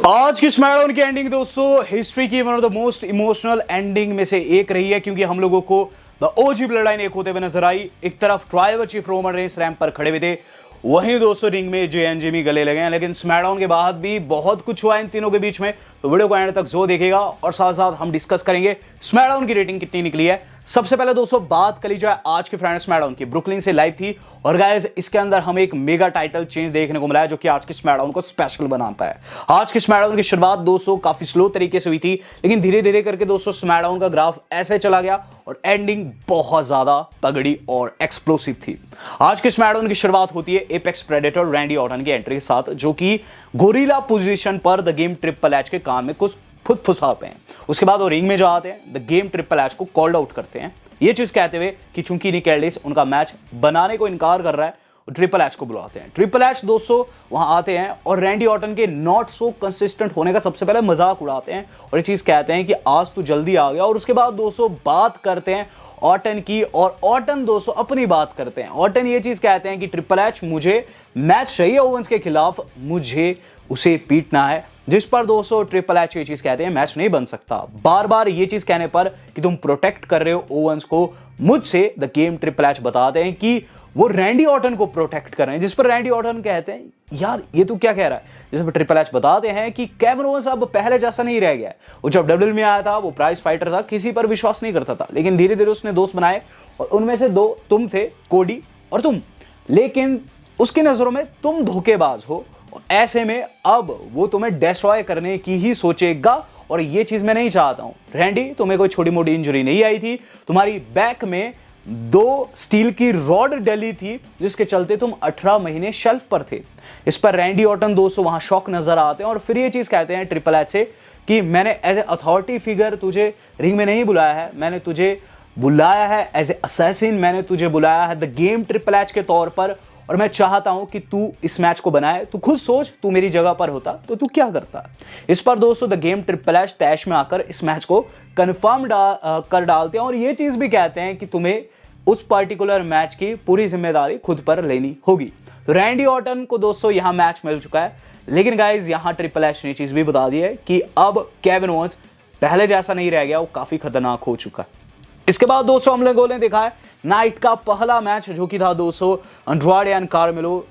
आज की स्मैकडाउन की एंडिंग दोस्तों हिस्ट्री की one of the most emotional ending में से एक रही है, क्योंकि हम लोगों को द ओजी ब्लड लाइन एक होते हुए नजर आई। एक तरफ tribal chief Roman Reigns ramp पर खड़े हुए थे, वहीं दोस्तों रिंग में जे एंड जिमी गले लगे हैं। लेकिन स्मैकडाउन के बाद भी बहुत कुछ हुआ इन तीनों के बीच में, तो वीडियो को एंड तक जो देखेगा और साथ साथ हम डिस्कस करेंगे स्मैकडाउन की रेटिंग कितनी निकली है। सबसे पहले दोस्तों बात कर ली जाए आज की फ्राइडे स्मैकडाउन की, ब्रुकलिन से लाइव थी और गाइस इसके अंदर हमें एक मेगा टाइटल चेंज देखने को मिला है, जो कि आज की स्मैकडाउन को स्पेशल बनाता है। आज की स्मैकडाउन की शुरुआत दोस्तों काफी स्लो तरीके से हुई थी, लेकिन धीरे धीरे करके दोस्तों स्मैकडाउन का ग्राफ ऐसे चला गया और एंडिंग बहुत ज्यादा तगड़ी और एक्सप्लोसिव थी। आज की स्मैकडाउन की शुरुआत होती है एपेक्स प्रेडेटर रैंडी ऑर्टन की एंट्री के साथ, जो कि गोरिल्ला पोजीशन पर द गेम ट्रिपल एच के कान में कुछ फुसफुसाते हैं। उसके बाद वो रिंग में जो आते हैं द गेम ट्रिपल एच को कॉल्ड आउट करते हैं, ये चीज कहते हुए कि चूंकि निक एल्डिस उनका मैच बनाने को इनकार कर रहा है, ट्रिपल एच को बुलाते हैं। ट्रिपल एच दोस्तों वहां आते हैं और रैंडी ऑर्टन के नॉट सो कंसिस्टेंट होने का सबसे पहले मजाक उड़ाते हैं और ये चीज कहते हैं कि आज तू जल्दी आ गया। और उसके बाद दोस्तों बात करते हैं ऑर्टन की, और ऑर्टन दोस्तों अपनी बात करते हैं। ऑर्टन ये चीज कहते हैं कि ट्रिपल एच मुझे मैच चाहिए ओवेंस के खिलाफ, मुझे उसे पीटना है, जिस पर दोस्तों ट्रिपल एच ये चीज कहते हैं मैच नहीं बन सकता। बार बार ये चीज कहने पर कि तुम प्रोटेक्ट कर रहे हो ओवेंस को मुझसे, द गेम ट्रिपल एच बताते हैं कि वो रैंडी ऑर्टन को प्रोटेक्ट कर रहे हैं, जिस पर रैंडी ऑर्टन कहते हैं यार ये तू क्या कह रहा है। जिस पर ट्रिपल एच बताते हैं कि केविन ओवेंस अब पहले जैसा नहीं रह गया है। वो जब डब्ल्यूडब्ल्यूई में आया था वो प्राइज फाइटर था, किसी पर विश्वास नहीं करता था, लेकिन धीरे धीरे उसने दोस्त बनाए और उनमें से दो तुम थे, कोडी और तुम। लेकिन उसकी नजरों में तुम धोखेबाज हो, ऐसे में अब वो तुम्हें डिस्ट्रॉय करने की ही सोचेगा और ये चीज मैं नहीं चाहता हूं। रैंडी तुम्हें कोई छोटी मोटी इंजरी नहीं आई थी, तुम्हारी बैक में 2 स्टील की रॉड डली थी जिसके चलते तुम 18 महीने शेल्फ पर थे। इस पर रैंडी ऑर्टन दोस्तों वहां शॉक नजर आते हैं और फिर ये चीज कहते हैं ट्रिपल एच से कि मैंने एज ए अथॉरिटी फिगर तुझे रिंग में नहीं बुलाया है, मैंने तुझे बुलाया है एज ए असैसिन, मैंने तुझे बुलाया है द गेम ट्रिपल एच के तौर पर, और मैं चाहता हूं कि तू इस मैच को बनाए। तू खुद सोच, तू मेरी जगह पर होता तो तू क्या करता। इस पर दोस्तों द गेम ट्रिपल एच तैश में आकर इस मैच को कंफर्म कर डालते हैं और ये चीज भी कहते हैं कि तुम्हें उस पर्टिकुलर मैच की पूरी जिम्मेदारी खुद पर लेनी होगी। तो रैंडी ऑर्टन को दोस्तों यहां मैच मिल चुका है, लेकिन गाइज यहां ट्रिपल एच ने चीज भी बता दी है कि अब केविन ओवेंस पहले जैसा नहीं रह गया, वो काफी खतरनाक हो चुका है। इसके बाद दोस्तों हम लोगों ने देखा है नाइट का पहला मैच, जो कि था दोस्तों अंड्राडे एंड कार्मेलो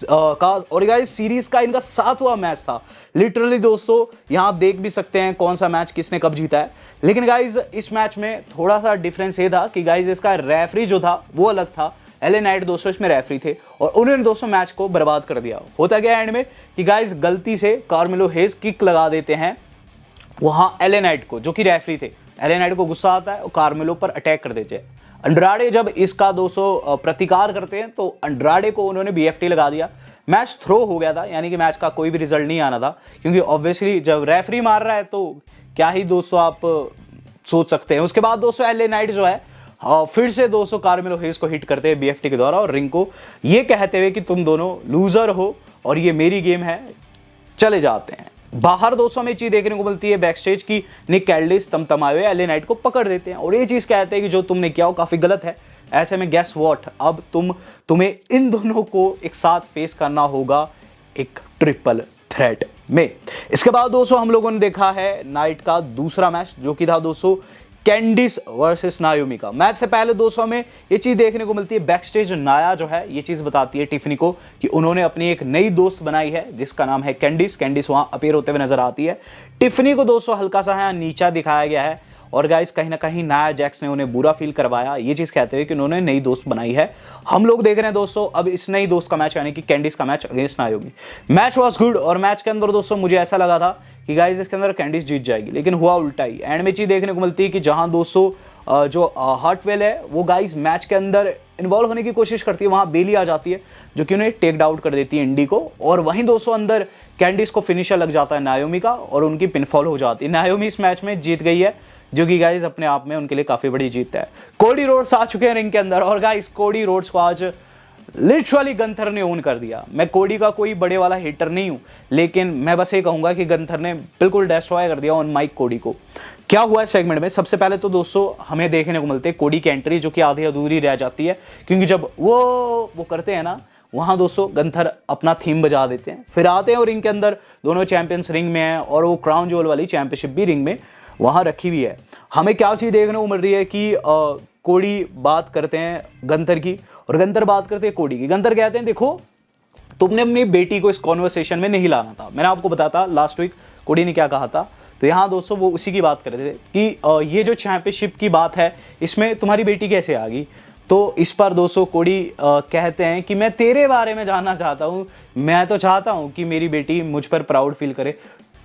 का, और गाइस सीरीज का इनका 7वां मैच था। लिटरली दोस्तों यहां आप देख भी सकते हैं कौन सा मैच किसने कब जीता है। लेकिन गाइस इस मैच में थोड़ा सा डिफरेंस ये था कि गाइस इसका रेफरी जो था वो अलग था। एलए नाइट दोस्तों इसमें रेफरी थे और उन्होंने दोस्तों मैच को बर्बाद कर दिया। होता गया एंड में कि गाइस गलती से कार्मेलो हेज किक लगा देते हैं वहां एलए नाइट को, जो कि रेफरी थे। एलए नाइट को गुस्सा आता है और कार्मेलो पर अटैक कर देते हैं। अंड्राडे जब इसका दोस्तों प्रतिकार करते हैं तो अंड्राडे को उन्होंने बीएफटी लगा दिया। मैच थ्रो हो गया था, यानी कि मैच का कोई भी रिजल्ट नहीं आना था, क्योंकि ऑब्वियसली जब रेफरी मार रहा है तो क्या ही दोस्तों आप सोच सकते हैं। उसके बाद दोस्तों एलए नाइट जो है फिर से दोस्तों कार्मेलो हेज को हिट करते हैं बीएफटी के द्वारा और रिंग को ये कहते हुए कि तुम दोनों लूजर हो और ये मेरी गेम है, चले जाते हैं। बाहर दोस्तों हमें चीज देखने को मिलती है बैकस्टेज की निक एल्डिस तमतमाए हुए एलए नाइट को पकड़ देते हैं और ये चीज कहते हैं कि जो तुमने किया वो काफी गलत है। ऐसे में गेस व्हाट, अब तुम्हें इन दोनों को एक साथ फेस करना होगा एक ट्रिपल थ्रेट में। इसके बाद दोस्तों हम लोगों ने देखा है नाइट का दूसरा मैच, जो कि था दोस्तों कैंडिस वर्सेस नायोमी का। मैच से पहले दोस्तों हमें ये चीज देखने को मिलती है बैकस्टेज नाया जो है ये चीज बताती है टिफनी को कि उन्होंने अपनी एक नई दोस्त बनाई है जिसका नाम है कैंडिस। कैंडिस वहां अपीयर होते हुए नजर आती है। टिफनी को दोस्तों हल्का सा यहाँ नीचा दिखाया गया है और गाइस कहीं ना कहीं नाया जैक्स ने उन्हें बुरा फील करवाया, ये चीज कहते हुए कि उन्होंने नई दोस्त बनाई है। हम लोग देख रहे हैं दोस्तों अब इस नई दोस्त का मैच, यानी कि कैंडिस का match against नायोमी। Match was good और मैच के अंदर दोस्तों मुझे ऐसा लगा था कि गाइस इसके अंदर कैंडिस जीत जाएगी, लेकिन हुआ उल्टा ही। एंड में चीज देखने को मिलती है कि जहां दोस्तों जो हार्टवेल है वो गाइस मैच के अंदर इन्वॉल्व होने की कोशिश करती है, वहां बेली आ जाती है जो कि उन्हें टेक डाउन कर देती है इंडी को, और वहीं दोस्तों अंदर कैंडिस को फिनिशर लग जाता है नायोमी का और उनकी पिनफॉल हो जाती है। नायोमी इस मैच में जीत गई है, जो कि गाइस अपने आप में उनके लिए काफी बड़ी जीत है। कोडी रोड्स आ चुके हैं रिंग के अंदर और गाइस कोडी रोड्स को आज लिटरली गंथर ने ओन कर दिया। मैं कोडी का कोई बड़े वाला हिटर नहीं हूं, लेकिन मैं बस ये कहूंगा कि गंथर ने बिल्कुल डिस्ट्रॉय कर दिया ऑन माइक कोडी को। क्या हुआ है सेगमेंट में, सबसे पहले तो दोस्तों हमें देखने को मिलते हैं कोडी की एंट्री, जो कि आधी अधूरी रह जाती है, क्योंकि जब वो करते हैं ना वहाँ दोस्तों गंथर अपना थीम बजा देते हैं, फिर आते हैं और रिंग के अंदर दोनों चैंपियंस रिंग में हैं और वो क्राउन ज्वेल वाली चैंपियनशिप भी रिंग में वहाँ रखी हुई है। हमें क्या चीज़ देखने को मिल रही है कि कोडी बात करते हैं गंथर की और गंथर बात करते हैं कोडी की। गंथर कहते हैं देखो तुमने अपनी बेटी को इस कॉन्वर्सेशन में नहीं लाना था, मैंने आपको बताया था लास्ट वीक कोडी ने क्या कहा था। तो यहाँ दोस्तों वो उसी की बात कर रहे थे कि ये जो चैंपियनशिप की बात है इसमें तुम्हारी बेटी कैसे आ गई। तो इस पर दोस्तों कोडी कहते हैं कि मैं तेरे बारे में जानना चाहता हूँ, मैं तो चाहता हूँ कि मेरी बेटी मुझ पर प्राउड फील करे,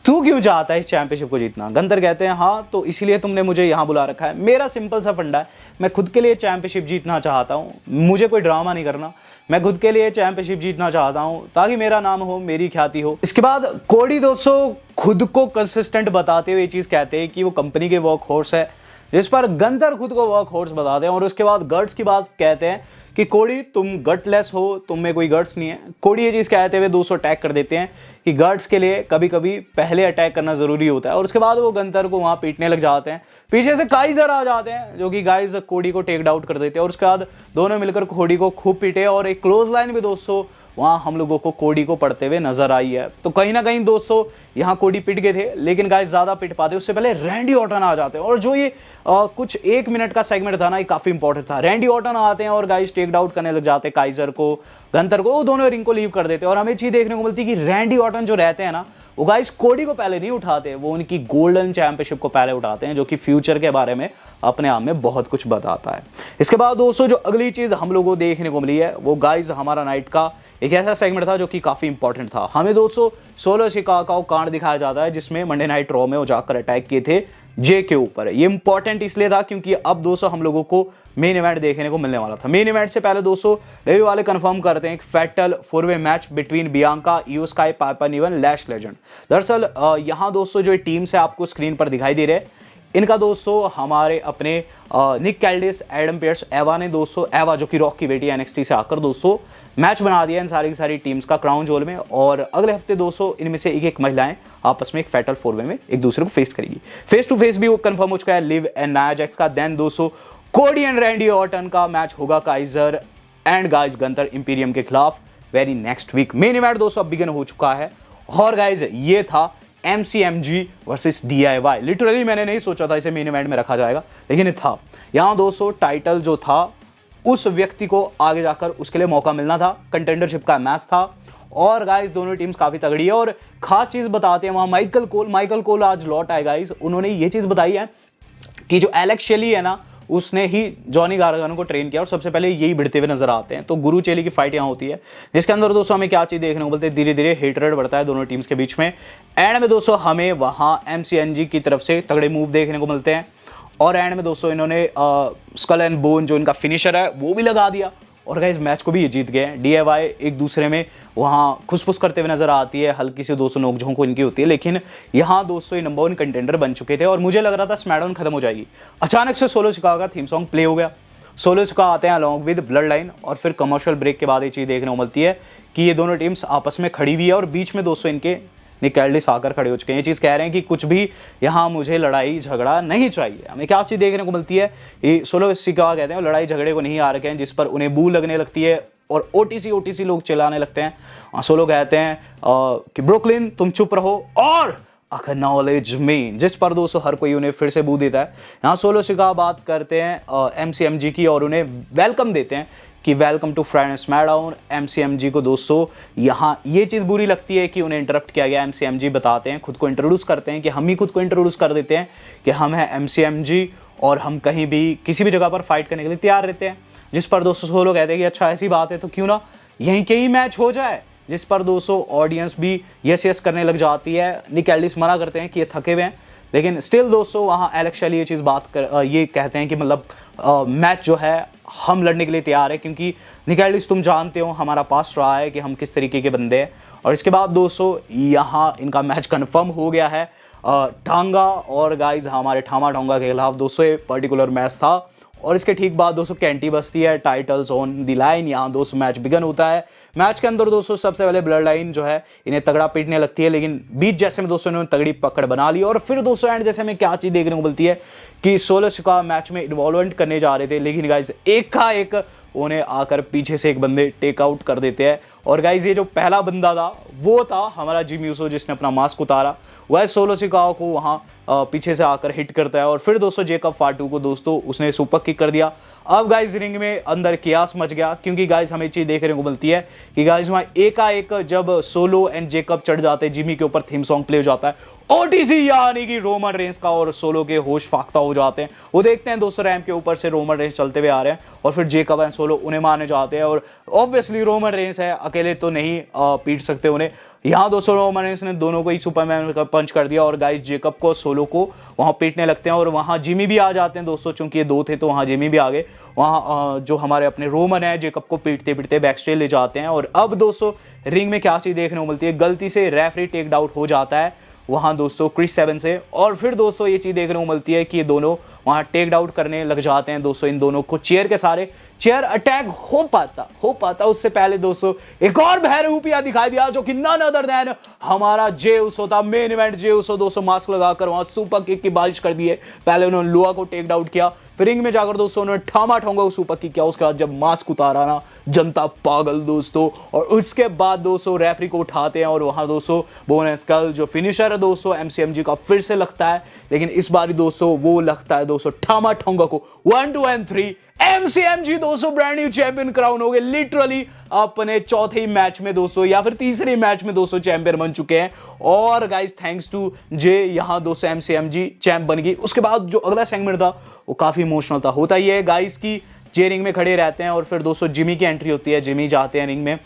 तू क्यों चाहता है इस चैंपियनशिप को जीतना। गंथर कहते हैं हाँ तो इसीलिए तुमने मुझे यहाँ बुला रखा है, मेरा सिंपल सा फंडा है, मैं खुद के लिए चैंपियनशिप जीतना चाहता हूँ, मुझे कोई ड्रामा नहीं करना, मैं खुद के लिए चैंपियनशिप जीतना चाहता हूं ताकि मेरा नाम हो, मेरी ख्याति हो। इसके बाद कोडी दोस्तों खुद को कंसिस्टेंट बताते हुए ये चीज कहते हैं कि वो कंपनी के वर्क हॉर्स है, जिस पर गंथर खुद को वर्क हॉर्स बताते हैं। और उसके बाद गट्स की बात कहते हैं कि कोडी तुम गटलेस हो, तुम में कोई गट्स नहीं है। कोडी ये चीज कहते हुए दोस्तों अटैक कर देते हैं कि गट्स के लिए कभी कभी पहले अटैक करना जरूरी होता है। और उसके बाद वो गंथर को वहां पीटने लग जाते हैं, पीछे से काइजर आ जाते हैं जो कि गाइस कोडी को टेक आउट कर देते हैं। और उसके बाद दोनों मिलकर कोडी को खूब पीटे और एक क्लोज लाइन भी दोस्तों वहां हम लोगों को कोडी को पड़ते हुए नजर आई है। तो कहीं ना कहीं दोस्तों यहाँ कोडी पिट गए थे, लेकिन गाइस ज्यादा पिट पाते उससे पहले रैंडी ऑर्टन आ जाते हैं। और जो ये कुछ 1 मिनट का सेगमेंट था ना, ये काफी इंपॉर्टेंट था। रैंडी ऑर्टन आते हैं और गाइस टेक आउट करने लग जाते हैं काइजर को, गंथर को, वो दोनों रिंग को लीव कर देते हैं। और हमें चीज देखने को मिलती है कि रैंडी ऑर्टन जो रहते हैं ना, वो गाइस कोडी को पहले नहीं उठाते, वो उनकी गोल्डन चैंपियनशिप को पहले उठाते हैं, जो कि फ्यूचर के बारे में अपने आप में बहुत कुछ बताता है। इसके बाद दोस्तों जो अगली चीज हम लोगों को देखने को मिली है वो गाइस हमारा नाइट का एक ऐसा सेगमेंट था जो कि काफी इंपॉर्टेंट था। हमें दोस्तों सोलो सिकागो का कांड दिखाया जाता है जिसमें मंडे नाइट रॉ में वो जाकर अटैक किए थे जे के ऊपर। ये इंपॉर्टेंट इसलिए था क्योंकि अब दोस्तों हम लोगों को मेन इवेंट देखने को मिलने वाला था। मेन इवेंट से पहले दोस्तों डेब्यू वाले कंफर्म करते हैं एक फैटल 4-वे मैच बिटवीन बियांका, इयो स्काई, पाइपर निवन, लैश लेजेंड। दरअसल यहाँ दोस्तों जो टीम्स है आपको स्क्रीन पर दिखाई दे रहे हैं, इनका दोस्तों हमारे अपने निक कैल्डिस, एडम पेयर्स, एवा ने दोस्तों, एवा जो कि रॉक की बेटी एनएक्सटी से आकर दोस्तों मैच बना दिया इन सारी की सारी टीम्स का क्राउन ज्वेल में। और अगले हफ्ते दोस्तों इनमें से एक महिलाएं आपस में एक फैटल 4-वे में एक दूसरे को फेस करेगी। फेस टू फेस भी वो कंफर्म हो चुका है लिव एंड नाया जैक्स का। देन दोस्तों कोडी एंड रैंडी ऑर्टन का मैच होगा Kaiser and guys Gunther Imperium के खिलाफ very next week. Main event दोस्तों अब बिगिन हो चुका है और गाइस ये था MCMG वर्सेस DIY। लिटरली मैंने नहीं सोचा था इसे मेन इवेंट में रखा जाएगा, लेकिन ये था। यहाँ दोस्तों टाइटल जो था उस व्यक्ति को आगे जाकर उसके लिए मौका मिलना था, कंटेंडरशिप का मैच था। और गाइस दोनों टीम्स काफी तगड़ी है और खास चीज बताते हैं वहां माइकल कोल आज लौट आए गाइस। उन्होंने ये चीज बताई है कि जो एलेक्स शेली है ना, उसने ही जॉनी गार्गानो को ट्रेन किया और सबसे पहले यही भिड़ते हुए नजर आते हैं। तो गुरु चेली की फाइट यहाँ होती है, जिसके अंदर दोस्तों हमें क्या चीज देखने को मिलती है, धीरे धीरे हेटरेड बढ़ता है दोनों टीम्स के बीच में। एंड में दोस्तों हमें वहां MCNG की तरफ से तगड़े मूव देखने को मिलते हैं और एंड में दोस्तों इन्होंने स्कल एंड बोन जो इनका फिनिशर है वो भी लगा दिया और गाइस मैच को भी ये जीत गए। DIY एक दूसरे में वहां खुसफुस करते हुए नजर आती है, हल्की सी दोस्तों नोकझोंक इनकी होती है, लेकिन यहाँ दोस्तों ये नंबर 1 कंटेंडर बन चुके थे और मुझे लग रहा था स्मैकडाउन खत्म हो जाएगी। अचानक से सोलो सिकागो का थीम सॉन्ग प्ले हो गया, सोलो सिकागो आते हैं अलॉन्ग विद ब्लड लाइन और फिर कमर्शियल ब्रेक के बाद ये चीज देखने को मिलती है कि ये दोनों टीम्स आपस में खड़ी हुई है और बीच में दोस्तों इनके निक कैल्डिस आकर खड़े हो चुके हैं। ये चीज कह रहे हैं कि कुछ भी यहाँ मुझे लड़ाई झगड़ा नहीं चाहिए। हमें क्या चीज देखने को मिलती है, ये सोलो सिकागो कहते हैं लड़ाई झगड़े को नहीं आ रखे हैं, जिस पर उन्हें बू लगने लगती है और OTC लोग चिल्लाने लगते हैं। सोलो कहते हैं कि ब्रुकलिन तुम चुप रहो और एक्नॉलेज मी, जिस पर दोस्तों हर कोई उन्हें फिर से बू देता है। यहाँ सोलो सिकागो बात करते हैं MCMG की और उन्हें वेलकम देते हैं कि welcome to Friday SmackDown. MCMG को दोस्तों यहाँ ये चीज़ बुरी लगती है कि उन्हें इंटरप्ट किया गया। MCMG बताते हैं, खुद को इंट्रोड्यूस करते हैं कि हम ही खुद को इंट्रोड्यूस कर देते हैं कि हम हैं MCMG और हम कहीं भी किसी भी जगह पर फाइट करने के लिए तैयार रहते हैं। जिस पर दोस्तों सोलो कहते हैं कि अच्छा ऐसी बात है तो क्यों ना यहीं के ही मैच हो जाए, जिस पर दोस्तों ऑडियंस भी यस करने लग जाती है। निक कैल्डिस मना करते हैं कि ये थके हुए हैं, लेकिन स्टिल दोस्तों वहाँ एलेक्स शेली ये चीज़ ये कहते हैं कि मतलब मैच जो है हम लड़ने के लिए तैयार है, क्योंकि निक कैल्डिस तुम जानते हो हमारा पास्ट रहा है कि हम किस तरीके के बंदे हैं। और इसके बाद दोस्तों यहाँ इनका मैच कन्फर्म हो गया है टांगा और गाइज हमारे ठामा टोंगा के खिलाफ दोस्तों ये पर्टिकुलर मैच था। और इसके ठीक बाद दोस्तों कैंटी बजती है, टाइटल्स ऑन द लाइन। यहाँ दोस्तों मैच बिगन होता है। मैच के अंदर दोस्तों सबसे पहले ब्लड लाइन जो है इन्हें तगड़ा पीटने लगती है, लेकिन बीच जैसे में दोस्तों इन्होंने तगड़ी पकड़ बना ली। और फिर दोस्तों एंड जैसे में क्या चीज़ देखने को मिलती है कि सोलो सिकागो मैच में इन्वॉल्वमेंट करने जा रहे थे, लेकिन गाइज एक का एक उन्हें आकर पीछे से एक बंदे टेक आउट कर देते हैं। और गाइज ये जो पहला बंदा था वो था हमारा जिमी यूसो, जिसने अपना मास्क उतारा। वह सोलो सिकाओ को वहां पीछे से आकर हिट करता है और फिर दोस्तों जेकब फाटू को दोस्तों उसने सुपर किक कर दिया। अब गाइज रिंग में अंदर कियास मच गया, क्योंकि गाइज हमें चीज देखने को मिलती है कि गाइज वहां एकाएक जब सोलो एंड जेकब चढ़ जाते हैं जिमी के ऊपर, थीम सॉन्ग प्ले हो जाता है ओटीसी यानी कि रोमन रेंस का, और सोलो के होश फाख्ता हो जाते हैं। वो देखते हैं दोस्तों रैंप के ऊपर से रोमन रेंस चलते हुए आ रहे हैं और फिर जेकब एंड सोलो उन्हें मारने जाते हैं। और ऑब्वियसली रोमन रेंस है, अकेले तो नहीं पीट सकते उन्हें। यहाँ दोस्तों रोमन रेंस ने दोनों को ही सुपरमैन का पंच कर दिया और गाइस जेकब को सोलो को वहां पीटने लगते हैं। और वहां जिमी भी आ जाते हैं दोस्तों, चूंकि ये दो थे तो वहां जिमी भी आ गए। वहां जो हमारे अपने रोमन है जेकब को पीटते पीटते बैक स्टेज ले जाते हैं। और अब दोस्तों रिंग में क्या चीज देखने को मिलती है, गलती से रेफरी टेक आउट हो जाता है वहां दोस्तों क्रिस सेवन से। और फिर दोस्तों ये चीज देखने को मिलती है कि ये दोनों वहां टेक आउट करने लग जाते हैं दोस्तों इन दोनों को चेयर के सारे। चेयर अटैक हो पाता उससे पहले दोस्तों एक और बहरूपिया दिखाई दिया, जो कि नन अदर देन हमारा जे उसो था। मेन इवेंट जे उसो दोस्तों मास्क लगाकर वहां सुपर किक की बारिश कर दी है। पहले उन्होंने लोआ को टेक आउट किया, फिर रिंग में जाकर दोस्तों उन्होंने ठामा ठोंगा सुपर किक किया। उसके बाद जब मास्क उतारा ना, जनता पागल दोस्तों। और उसके बाद दोस्तों रेफरी को उठाते हैं और वहां दोस्तों बोनस का जो फिनिशर है दोस्तों एमसीएमजी का फिर से लगता है, लेकिन इस बार दोस्तों वो लगता है दोस्तों ठामा ठोंगा को। 1 2 and 3 एमसीएमजी दोस्तों ब्रांड न्यू चैंपियन क्राउन हो गए। लिटरली अपने चौथे मैच में दोस्तों या फिर तीसरे मैच में दोस्तों चैंपियन बन चुके हैं। और गाइस थैंक्स टू जे यहां दोस्तों एमसीएमजी चैंप बन गई। उसके बाद जो अगला सेगमेंट था वो काफी इमोशनल था। होता ही है गाइस की जे रिंग में खड़े रहते हैं और फिर दोस्तों जिमी की एंट्री होती है। जिमी जाते हैं रिंग में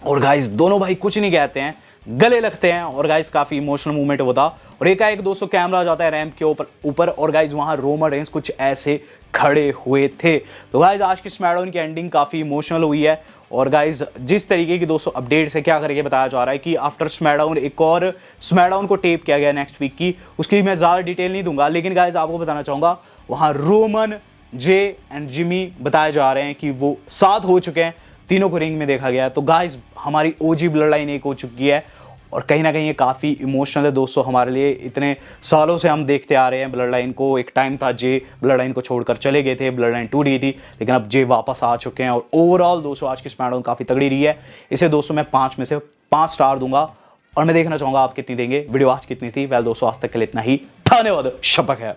और गाइस दोनों भाई कुछ नहीं कहते हैं, गले लगते हैं। और गाइस काफी इमोशनल मूवमेंट होता। और एकाएक दोस्तों कैमरा जाता है रैंप के ऊपर और गाइस वहां रोमन रेंस कुछ ऐसे खड़े हुए थे। तो गाइस आज की स्मैकडाउन की एंडिंग काफी इमोशनल हुई है। और गाइस जिस तरीके की दोस्तों अपडेट से क्या करके बताया जा रहा है कि आफ्टर स्मैकडाउन एक और स्मैकडाउन को टेप किया गया नेक्स्ट वीक की, उसकी मैं ज्यादा डिटेल नहीं दूंगा, लेकिन गाइस आपको बताना चाहूंगा वहां रोमन जे एंड जिमी बताए जा रहे हैं कि वो साथ हो चुके हैं, तीनों को रिंग में देखा गया है। तो गाइस हमारी ओजी ब्लड लाइन एक हो चुकी है और कहीं ना कहीं ये काफ़ी इमोशनल है दोस्तों हमारे लिए। इतने सालों से हम देखते आ रहे हैं ब्लड लाइन को। एक टाइम था जे ब्लड लाइन को छोड़कर चले गए थे, ब्लड लाइन टूट गई थी, लेकिन अब जे वापस आ चुके हैं। और ओवरऑल दोस्तों आज की स्मैकडाउन काफ़ी तगड़ी रही है। इसे दोस्तों मैं 5 में से 5 स्टार दूंगा और मैं देखना चाहूँगा आप कितनी देंगे। वीडियो आज कितनी थी? वेल दोस्तों आज तक के लिए इतना ही। धन्यवाद। शब्बा खैर।